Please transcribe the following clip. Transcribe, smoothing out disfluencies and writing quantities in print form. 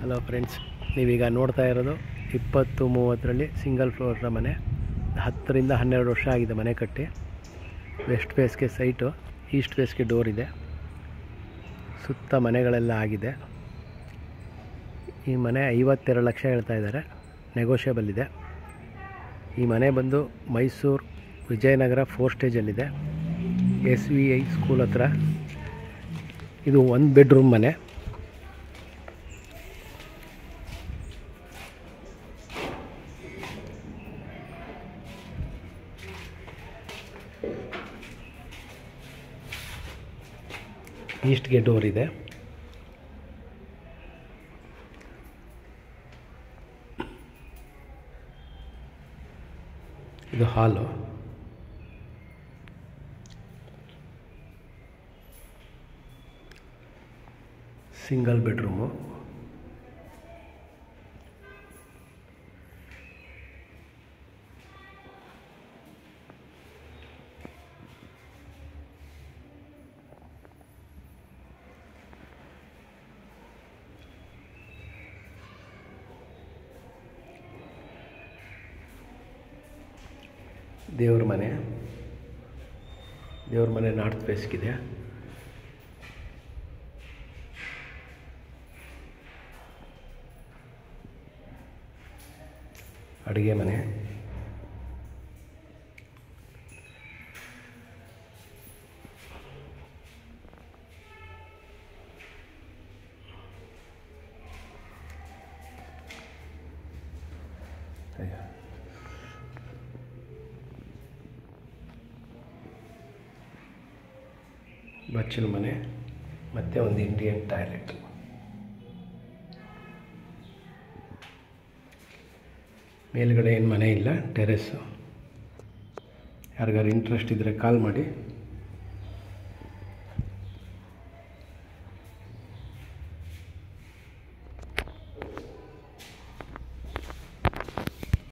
Hello friends, ನೀವೀಗ ನೋಡ್ತಾ ಇರೋದು 20-30ರಲ್ಲಿ ಸಿಂಗಲ್ ಫ್ಲೋರ್ನ ಮನೆ. 10ರಿಂದ 12 ವರ್ಷ ಆಗಿದೆ ಮನೆ ಕಟ್ಟಿ. ವೆಸ್ಟ್ ಫೇಸ್ಗೆ ಸೈಟು, ಈಸ್ಟ್ ಫೇಸ್ಗೆ ಡೋರ್ ಇದೆ. ಸುತ್ತ ಮನೆಗಳೆಲ್ಲ ಆಗಿದೆ. ಈ ಮನೆ 52 ಲಕ್ಷ ಹೇಳ್ತಾ ಇದ್ದಾರೆ, ನೆಗೋಷಿಯಬಲ್ ಇದೆ. ಈ ಮನೆ ಬಂದು ಮೈಸೂರು ವಿಜಯನಗರ 4 ಸ್ಟೇಜಲ್ಲಿದೆ, SVI ಸ್ಕೂಲ್ ಹತ್ರ. ಇದು 1 ಬೆಡ್ರೂಮ್ ಮನೆ. ಈಸ್ಟ್ಗೆ ಡೋರ್ ಇದೆ. ಇದು ಹಾಲು. Single bedroom. ದೇವ್ರ ಮನೆ ನಾರ್ತ್ ಫೇಸ್ಗಿದೆ. ಅಡುಗೆ ಮನೆ. ಬಚ್ಚಲು ಮನೆ ಮತ್ತು ಒಂದು ಇಂಡಿಯನ್ ಟಾಯ್ಲೆಟ್. ಮೇಲ್ಗಡೆ ಏನು ಮನೆ ಇಲ್ಲ, ಟೆರೆಸ್ಸು. ಯಾರಿಗಾರು ಇಂಟ್ರೆಸ್ಟ್ ಇದ್ದರೆ ಕಾಲ್ ಮಾಡಿ.